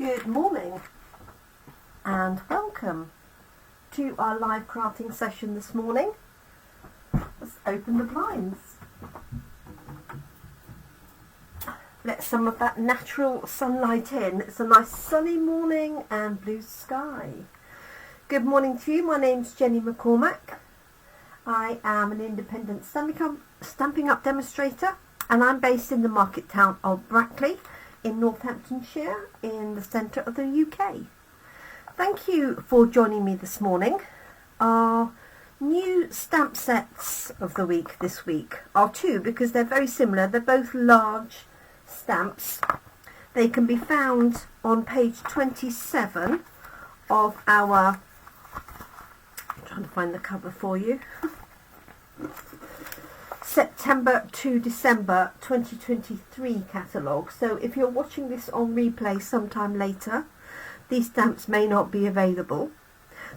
Good morning and welcome to our live crafting session this morning. Let's open the blinds. Let some of that natural sunlight in. It's a nice sunny morning and blue sky. Good morning to you. My name's Jenny McCormack. I am an independent Stampin' Up demonstrator and I'm based in the market town of Brackley in Northamptonshire in the centre of the UK. Thank you for joining me this morning. Our new stamp sets of the week this week are two because they're very similar. They're both large stamps. They can be found on page 27 of our, I'm trying to find the cover for you, September to December 2023 catalogue. So if you're watching this on replay sometime later, these stamps may not be available.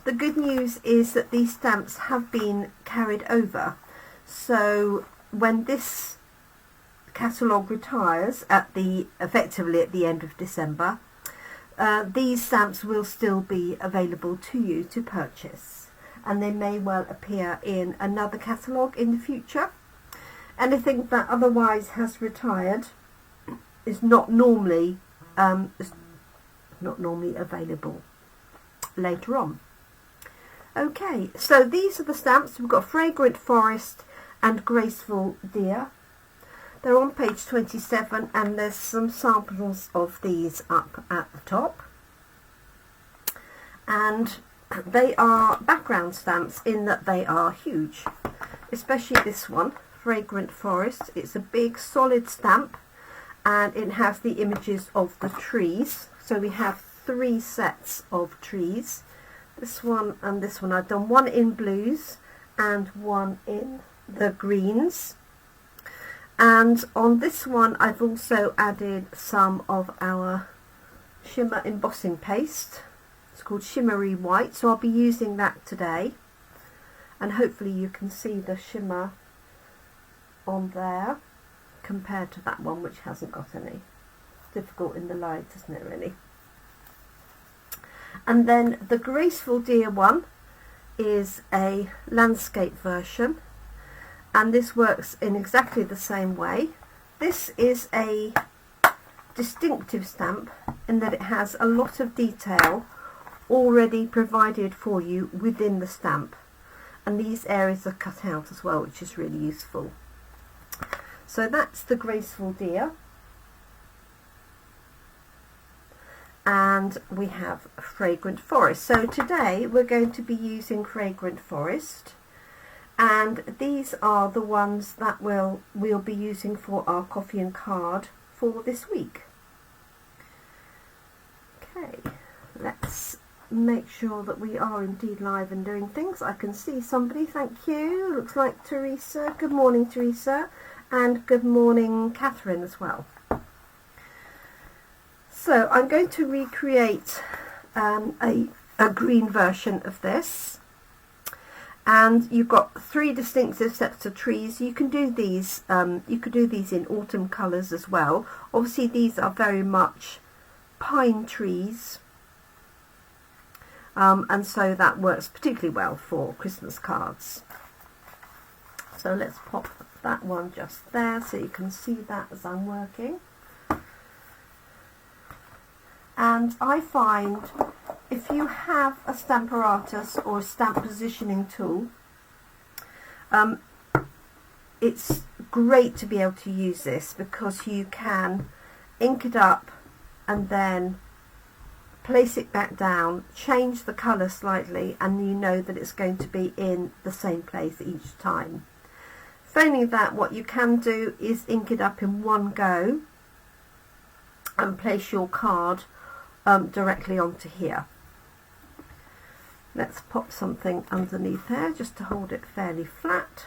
The good news is that these stamps have been carried over. So when this catalogue retires effectively at the end of December, these stamps will still be available to you to purchase, and they may well appear in another catalogue in the future. Anything that otherwise has retired is not normally available later on. Okay, so these are the stamps. We've got Fragrant Forest and Graceful Deer. They're on page 27 and there's some samples of these up at the top. And they are background stamps in that they are huge, especially this one. Fragrant Forest. It's a big solid stamp and it has the images of the trees. So we have three sets of trees. This one and this one. I've done one in blues and one in the greens. And on this one I've also added some of our shimmer embossing paste. It's called Shimmery White, so I'll be using that today. And hopefully you can see the shimmer on there compared to that one which hasn't got any. Difficult in the light, isn't it, really? And then the Graceful Deer one is a landscape version, and this works in exactly the same way. This is a distinctive stamp in that it has a lot of detail already provided for you within the stamp, and these areas are cut out as well, which is really useful. So that's the Graceful Deer, and we have Fragrant Forest. So today we're going to be using Fragrant Forest, and these are the ones that we'll be using for our coffee and card for this week. Okay, let's make sure that we are indeed live and doing things. I can see somebody, thank you. Looks like Teresa. Good morning, Teresa. And good morning, Katherine, as well. So I'm going to recreate a green version of this. And you've got three distinctive sets of trees. You can do these. You could do these in autumn colours as well. Obviously, these are very much pine trees. And so that works particularly well for Christmas cards. So let's pop that one just there so you can see that as I'm working. And I find if you have a Stamparatus or a stamp positioning tool, it's great to be able to use this because you can ink it up and then place it back down, change the colour slightly, and you know that it's going to be in the same place each time. Failing that, what you can do is ink it up in one go and place your card directly onto here. Let's pop something underneath there just to hold it fairly flat.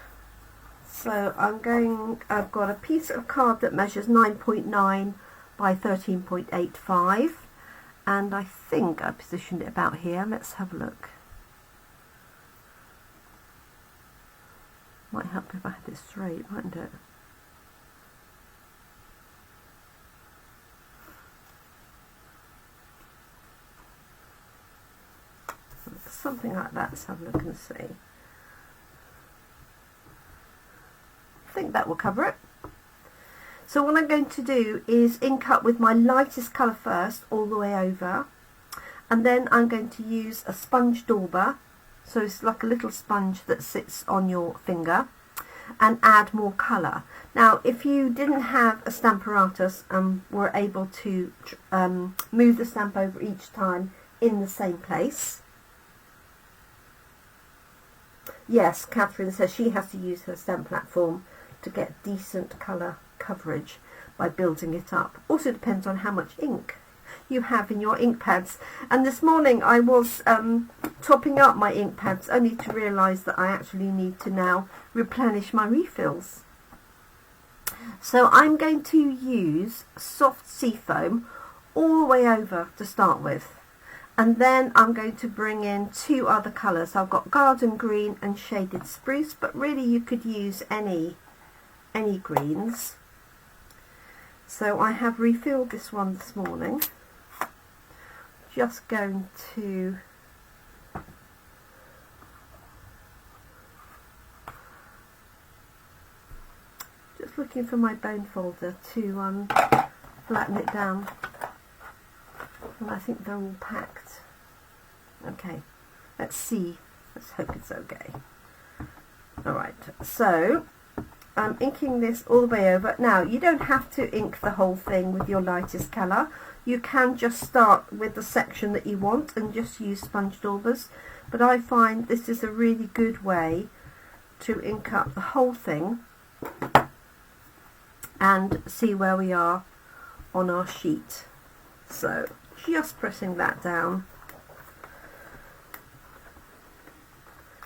So I've got a piece of card that measures 9.9 by 13.85. And I think I positioned it about here. Let's have a look. Might help if I had it straight, mightn't it? something like that. Let's have a look and see. I think that will cover it. So what I'm going to do is ink up with my lightest colour first all the way over, and then I'm going to use a sponge dauber, so it's like a little sponge that sits on your finger, and add more colour. Now if you didn't have a Stamparatus and were able to move the stamp over each time in the same place. Yes, Katherine says she has to use her stamp platform to get decent colour coverage by building it up. Also depends on how much ink you have in your ink pads, and this morning I was topping up my ink pads only to realise that I actually need to now replenish my refills. So I'm going to use soft seafoam all the way over to start with, and then I'm going to bring in two other colours. I've got garden green and shaded spruce, but really you could use any greens. So I have refilled this one this morning. Just going to looking for my bone folder to flatten it down, and I think they're all packed. Okay, let's see, let's hope it's okay. Alright, so I'm inking this all the way over. Now you don't have to ink the whole thing with your lightest colour. You can just start with the section that you want and just use sponge daubers, but I find this is a really good way to ink up the whole thing and see where we are on our sheet. So just pressing that down,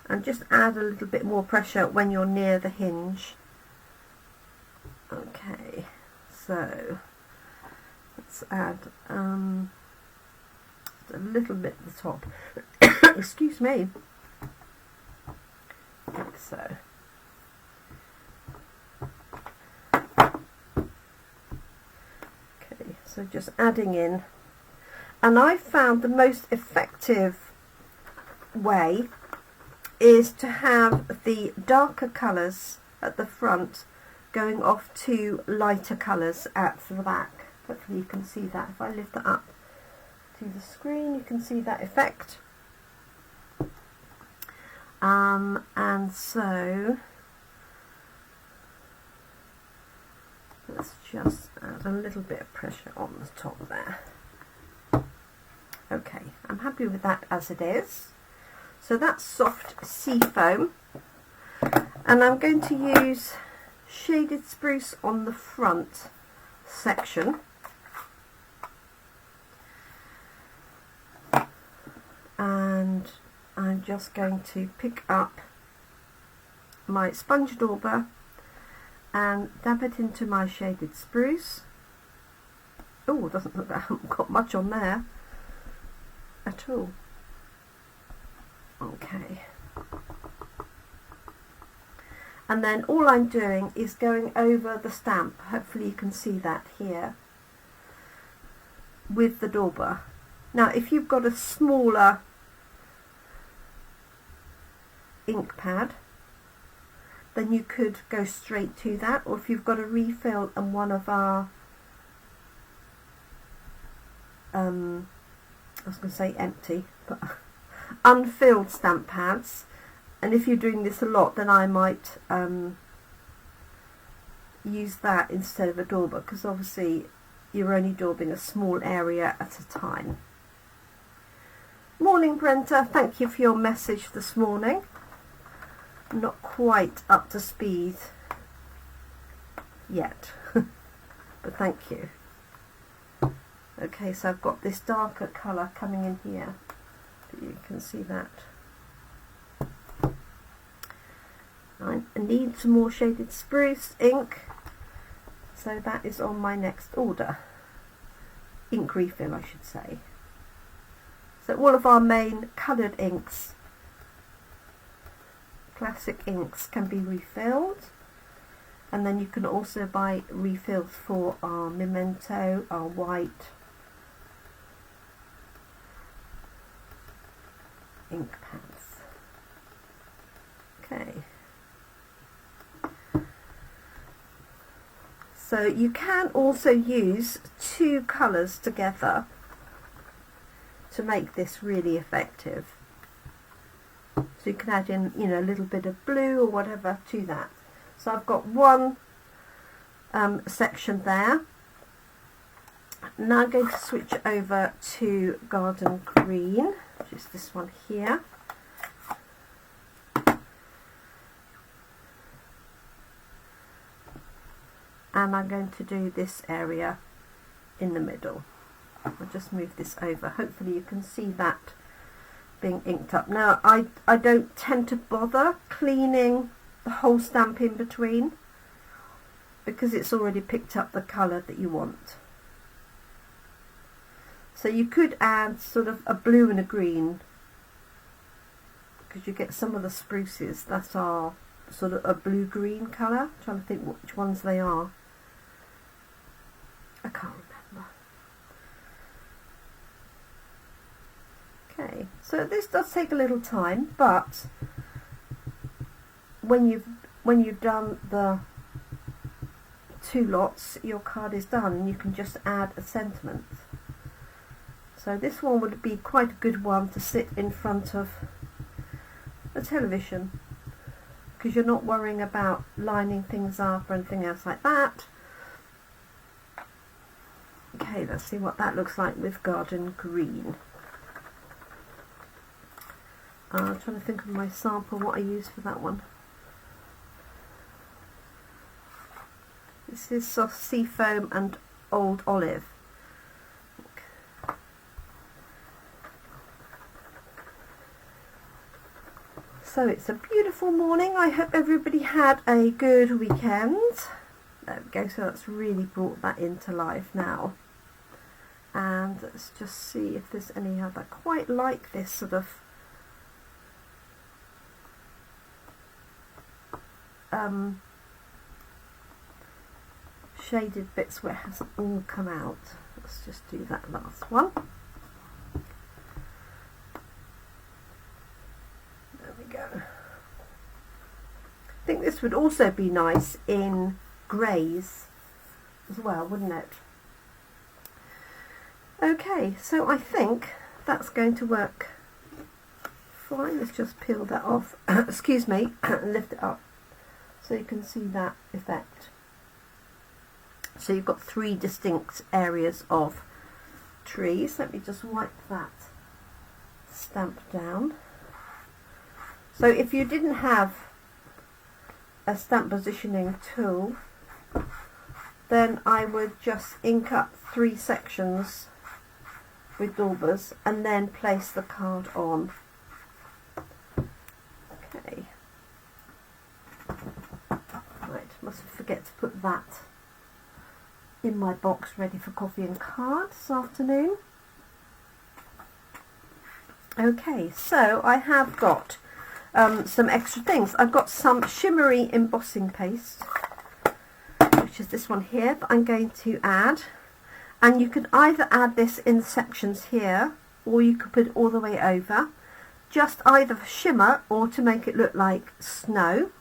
and just add a little bit more pressure when you're near the hinge. Okay, so let's add a little bit at the top. Excuse me. Like so. Okay, so just adding in. And I found the most effective way is to have the darker colours at the front going off to lighter colours at the back. Hopefully you can see that. If I lift it up to the screen, you can see that effect. And so let's just add a little bit of pressure on the top there. Okay, I'm happy with that as it is. So that's soft sea foam, and I'm going to use shaded spruce on the front section, and I'm just going to pick up my sponge dauber and dab it into my shaded spruce. Oh, it doesn't look like I haven't got much on there at all. Okay, and then all I'm doing is going over the stamp, hopefully you can see that here, with the dauber. Now if you've got a smaller ink pad, then you could go straight to that, or if you've got a refill and one of our I was going to say empty, but unfilled stamp pads, and if you're doing this a lot, then I might use that instead of a dauber, because obviously you're only daubing a small area at a time. Morning Brenta, thank you for your message this morning. I'm not quite up to speed yet, but thank you. Okay, so I've got this darker colour coming in here. You can see that. I need some more shaded spruce ink, so that is on my next order. Ink refill, I should say. So all of our main coloured inks, classic inks, can be refilled, and then you can also buy refills for our Memento, our white ink pads. Okay. So you can also use two colours together to make this really effective. So you can add in, you know, a little bit of blue or whatever to that. So I've got one section there. Now I'm going to switch over to Garden Green, which is this one here. And I'm going to do this area in the middle. I'll just move this over. Hopefully you can see that being inked up. Now I don't tend to bother cleaning the whole stamp in between because it's already picked up the colour that you want. So you could add sort of a blue and a green, because you get some of the spruces that are sort of a blue-green colour. I'm trying to think which ones they are. I can't remember. Okay, so this does take a little time, but when you've done the two lots, your card is done, and you can just add a sentiment. So this one would be quite a good one to sit in front of the television, because you're not worrying about lining things up or anything else like that. Okay, let's see what that looks like with Garden Green. I'm trying to think of my sample, what I used for that one. This is Soft Seafoam and Old Olive. So it's a beautiful morning. I hope everybody had a good weekend. There we go, so that's really brought that into life now. And let's just see if there's any other quite like this sort of shaded bits where it hasn't all come out. Let's just do that last one. There we go. I think this would also be nice in greys as well, wouldn't it? Okay, so I think that's going to work fine. Let's just peel that off, excuse me, and lift it up so you can see that effect. So you've got three distinct areas of trees. Let me just wipe that stamp down. So if you didn't have a stamp positioning tool, then I would just ink up three sections with daubers and then place the card on. Okay. Right, mustn't forget to put that in my box ready for coffee and card this afternoon. Okay, so I have got some extra things. I've got some shimmery embossing paste, which is this one here, that I'm going to add. And you can either add this in sections here, or you could put it all the way over, just either for shimmer or to make it look like snow.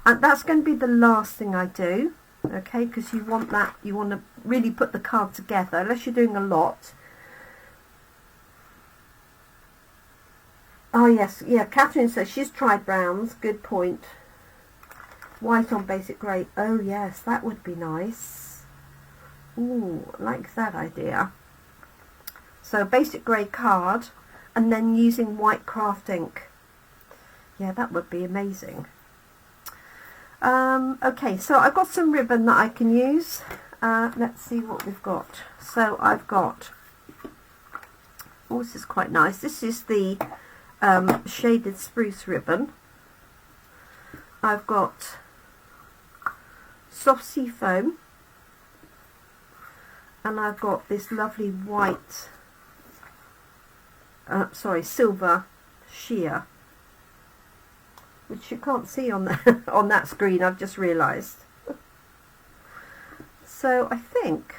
And that's going to be the last thing I do, okay, because you want that, you want to really put the card together, unless you're doing a lot. Oh yes, yeah, Katherine says she's tried browns, good point. White on basic grey, oh yes, that would be nice. Ooh, like that idea. So basic grey card and then using white craft ink. Yeah, that would be amazing. Okay, so I've got some ribbon that I can use. Let's see what we've got. So I've got, oh, this is quite nice. This is the shaded spruce ribbon. I've got Soft Seafoam. And I've got this lovely white, silver sheer, which you can't see on the, on that screen, I've just realised. So I think,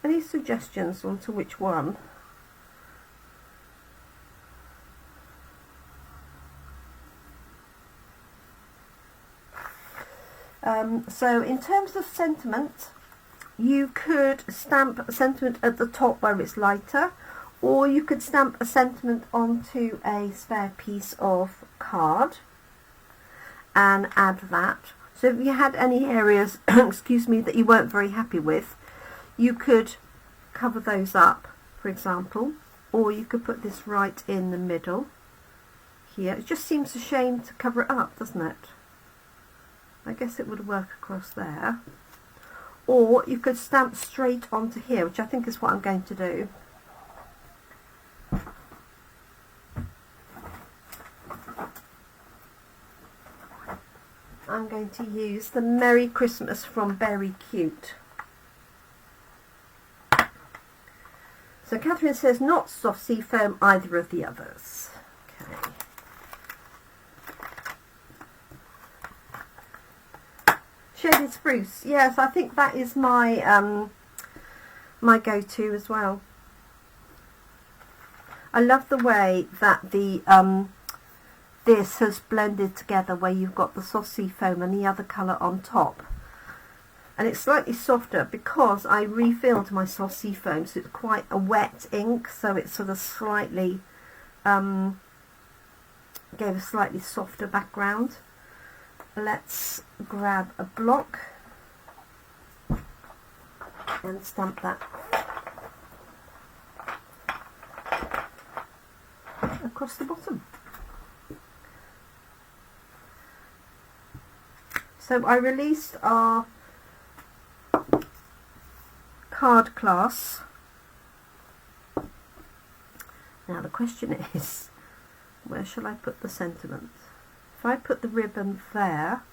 any suggestions on to which one? So in terms of sentiment, you could stamp a sentiment at the top where it's lighter, or you could stamp a sentiment onto a spare piece of card and add that. So if you had any areas excuse me, that you weren't very happy with, you could cover those up, for example, or you could put this right in the middle here. It just seems a shame to cover it up, doesn't it? I guess it would work across there. Or you could stamp straight onto here, which I think is what I'm going to do. I'm going to use the Merry Christmas from Berry Cute. So Katherine says not soft sea foam, either of the others. Okay. Shaded spruce, yes, I think that is my my go-to as well. I love the way that the this has blended together, where you've got the soft sea foam and the other colour on top, and it's slightly softer because I refilled my soft sea foam, so it's quite a wet ink, so it's sort of slightly gave a slightly softer background. Let's grab a block and stamp that across the bottom. So I released our card class. Now the question is, where shall I put the sentiment? If I put the ribbon there,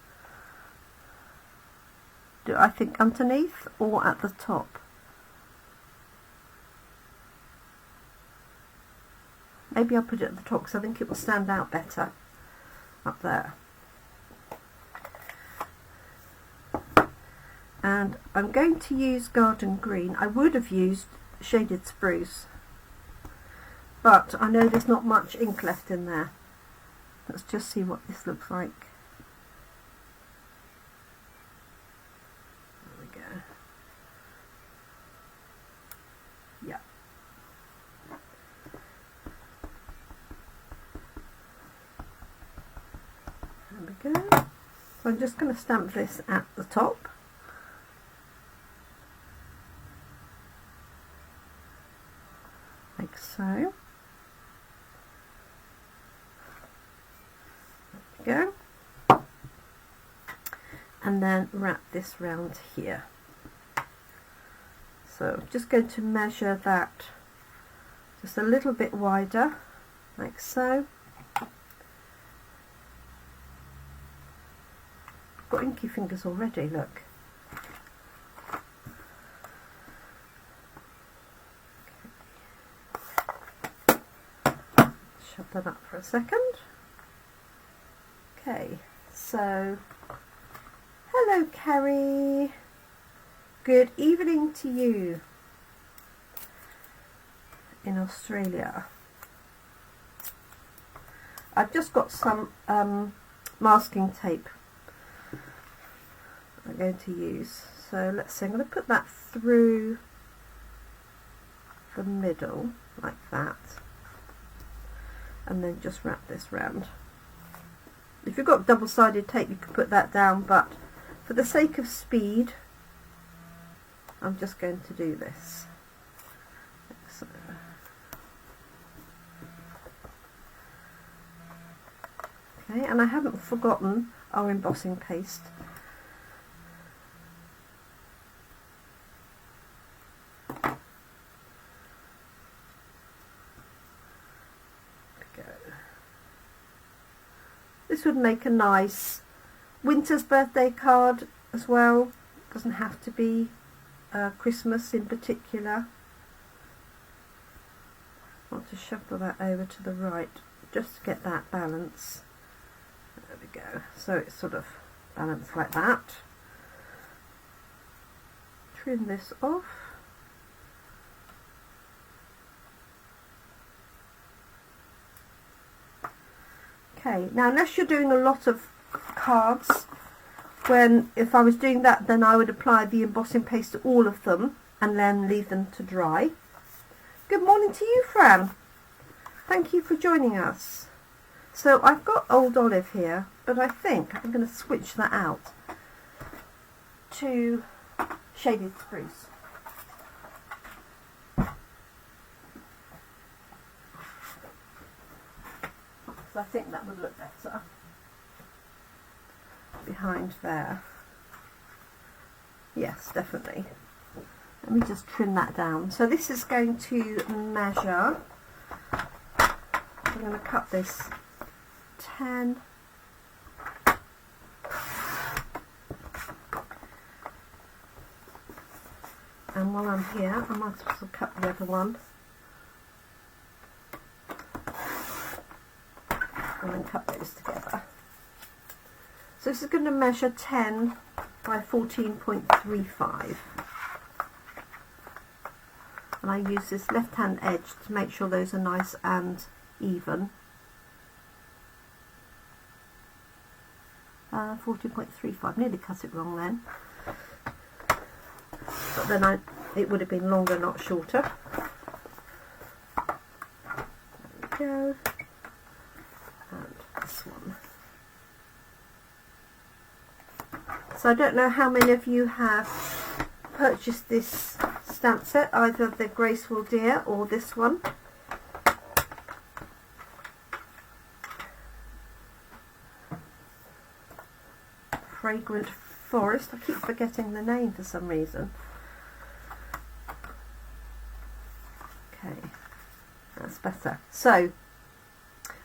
do I think underneath or at the top? Maybe I'll put it at the top because I think it will stand out better up there. And I'm going to use garden green. I would have used shaded spruce, but I know there's not much ink left in there. Let's just see what this looks like. There we go. Yeah. There we go. So I'm just going to stamp this at the top. Like so. Go, and then wrap this round here. So I'm just going to measure that just a little bit wider, like so. I've got inky fingers already, look. Okay. Shut that up for a second. Okay, so hello Carrie, good evening to you in Australia. I've just got some masking tape I'm going to use, so let's see, I'm going to put that through the middle like that, and then just wrap this round. If you've got double-sided tape, you can put that down, but for the sake of speed, I'm just going to do this. So. Okay, and I haven't forgotten our embossing paste. This would make a nice winter's birthday card as well. Doesn't have to be Christmas in particular. I want to shuffle that over to the right just to get that balance. There we go. So it's sort of balanced like that. Trim this off. Okay, now unless you're doing a lot of cards, if I was doing that, then I would apply the embossing paste to all of them and then leave them to dry. Good morning to you, Fran. Thank you for joining us. So I've got Old Olive here, but I think I'm going to switch that out to Shaded Spruce. So I think that would look better behind there. Yes, definitely. Let me just trim that down. So this is going to measure, I'm going to cut this 10 and while I'm here I might as well cut the other one and then cut those together. So this is going to measure 10 by 14.35 and I use this left hand edge to make sure those are nice and even. 14.35, nearly cut it wrong then, but then it would have been longer, not shorter. There we go, and this one. So I don't know how many of you have purchased this stamp set, either the Graceful Deer or this one. Fragrant Forest. I keep forgetting the name for some reason. Okay, that's better. So,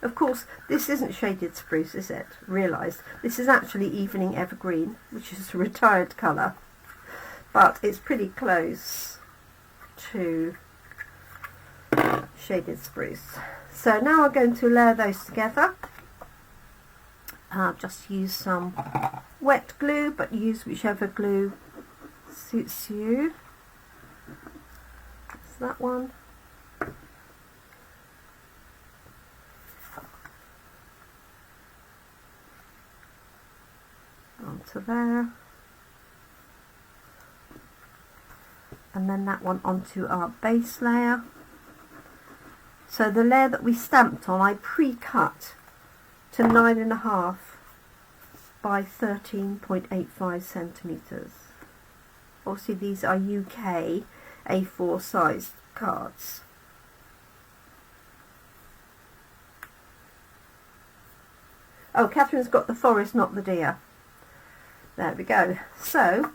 of course, this isn't Shaded Spruce, is it? Realised this is actually Evening Evergreen, which is a retired colour, but it's pretty close to Shaded Spruce. So now I'm going to layer those together. I'll just use some wet glue, but use whichever glue suits you. That's that one. Onto there. And then that one onto our base layer. So the layer that we stamped on, I pre-cut to 9.5 by 13.85 centimetres. Obviously these are UK A4 sized cards. Oh, Catherine's got the forest, not the deer. There we go. So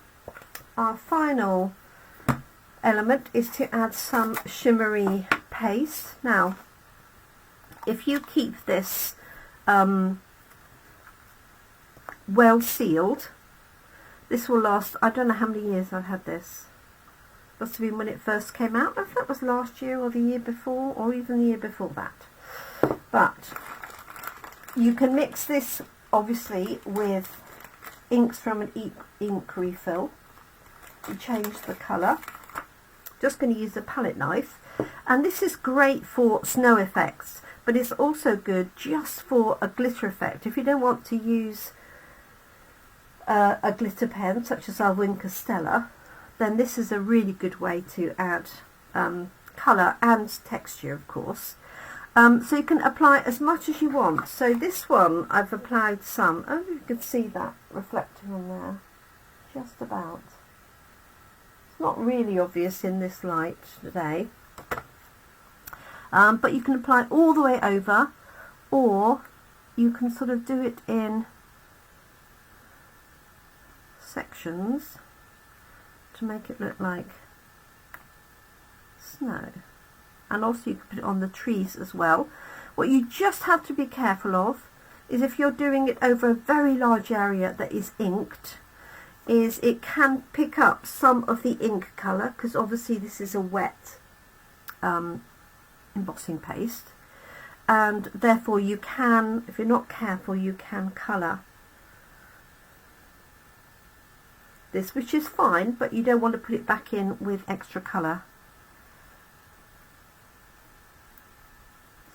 our final element is to add some shimmery paste. Now, if you keep this well sealed, this will last, I don't know how many years I've had this. Must have been when it first came out. I think that was last year or the year before, or even the year before that. But you can mix this obviously with inks from an ink refill to change the colour. Just going to use a palette knife, and this is great for snow effects, but it's also good just for a glitter effect. If you don't want to use a glitter pen such as our Wink Stella, then this is a really good way to add colour and texture, of course. So you can apply as much as you want. So this one I've applied some, oh, you can see that reflecting on there, just about. It's not really obvious in this light today. But you can apply all the way over, or you can sort of do it in sections to make it look like snow. And also you can put it on the trees as well. What you just have to be careful of is if you're doing it over a very large area that is inked, is it can pick up some of the ink colour, because obviously this is a wet embossing paste, and therefore you can, if you're not careful, you can colour this, which is fine, but you don't want to put it back in with extra colour.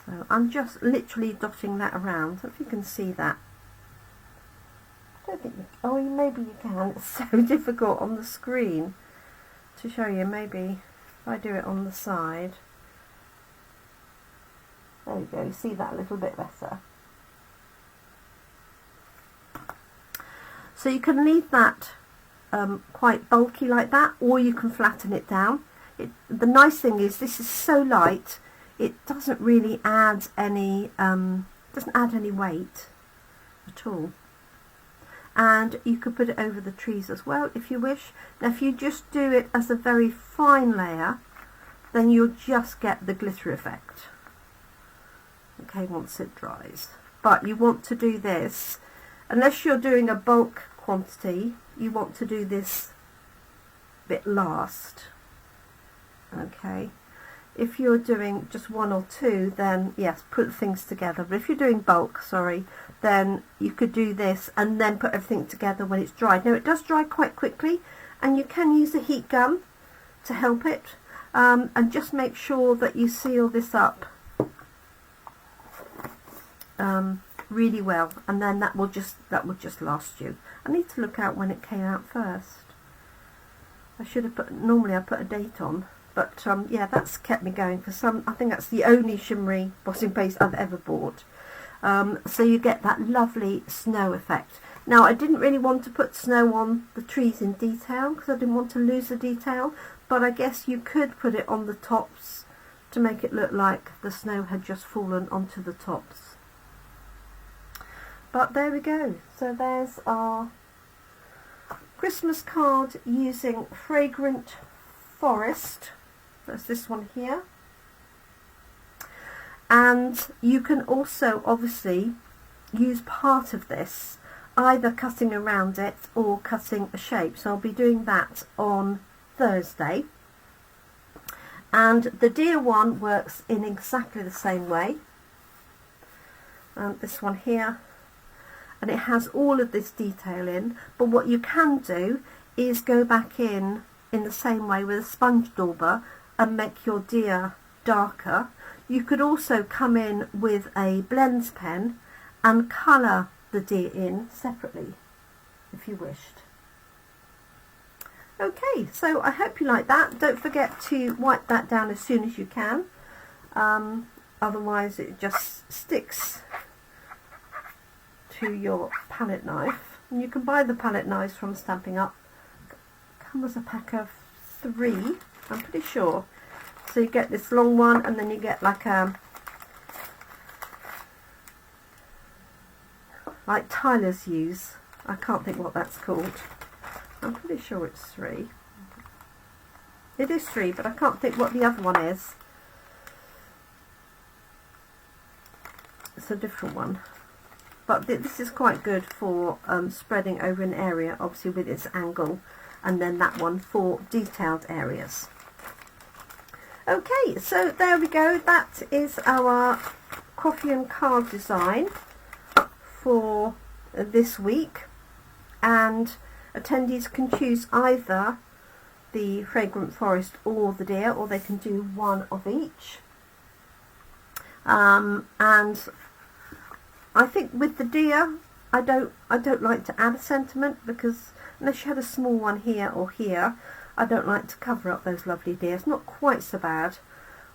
So I'm just literally dotting that around. I don't know if you can see that. I don't think you Oh, maybe you can. It's so difficult on the screen to show you. Maybe if I do it on the side. There you go. You see that a little bit better. So you can leave that quite bulky like that, or you can flatten it down. The nice thing is this is so light, it doesn't really add any weight at all. And you could put it over the trees as well if you wish. Now if you just do it as a very fine layer, then you'll just get the glitter effect, okay, once it dries. But you want to do this, unless you're doing a bulk quantity, you want to do this bit last, okay. If you're doing just one or two, then yes, put things together. But if you're doing bulk, then you could do this and then put everything together when it's dried. Now it does dry quite quickly, and you can use a heat gun to help it, and just make sure that you seal this up really well, and then that will just last you. I need to look out when it came out first. I should have normally I put a date on. But yeah, that's kept me going for some. I think that's the only shimmery embossing paste I've ever bought. So you get that lovely snow effect. Now I didn't really want to put snow on the trees in detail because I didn't want to lose the detail. But I guess you could put it on the tops to make it look like the snow had just fallen onto the tops. But there we go. So there's our Christmas card using Fragrant Forest. That's this one here. And you can also obviously use part of this, either cutting around it or cutting a shape. So I'll be doing that on Thursday. And the deer one works in exactly the same way. This one here. And it has all of this detail in. But what you can do is go back in the same way with a sponge dauber and make your deer darker. You could also come in with a blends pen and colour the deer in separately if you wished. Okay, so I hope you like that. Don't forget to wipe that down as soon as you can, otherwise it just sticks to your palette knife. And you can buy the palette knives from Stampin Up. Comes a pack of 3, I'm pretty sure. So you get this long one, and then you get like Tyler's use. I can't think what that's called. I'm pretty sure it's 3. It is 3, but I can't think what the other one is. It's a different one. But this is quite good for spreading over an area, obviously with its angle. And then that one for detailed areas. Okay, so there we go. That is our coffee and card design for this week. And attendees can choose either the Fragrant Forest or the deer, or they can do one of each. And I think with the deer, I don't like to add a sentiment, because unless you had a small one here or here, I don't like to cover up those lovely deer. It's not quite so bad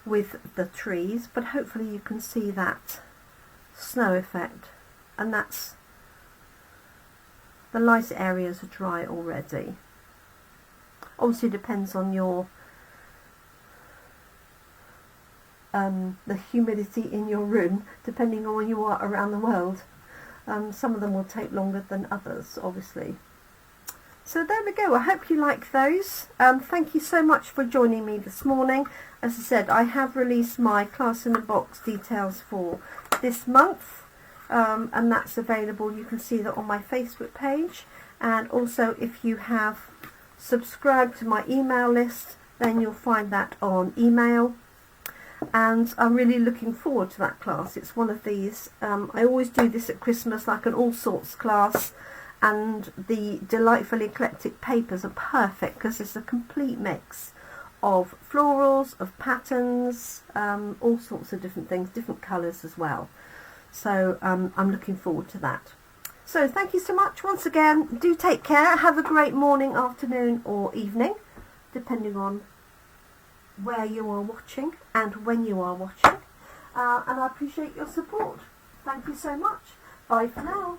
with the trees, but hopefully you can see that snow effect, and that's the light areas are dry already. Obviously depends on your the humidity in your room, depending on where you are around the world. Some of them will take longer than others, obviously. So there we go. I hope you like those. Thank you so much for joining me this morning. As I said, I have released my class in the box details for this month, and that's available. You can see that on my Facebook page, and also if you have subscribed to my email list, then you'll find that on email. And I'm really looking forward to that class. It's one of these, I always do this at Christmas, like an all sorts class, and the delightful eclectic papers are perfect because it's a complete mix of florals, of patterns, all sorts of different things, different colours as well. So I'm looking forward to that. So thank you so much once again. Do take care. Have a great morning, afternoon or evening, depending on where you are watching and when you are watching. And I appreciate your support. Thank you so much. Bye for now.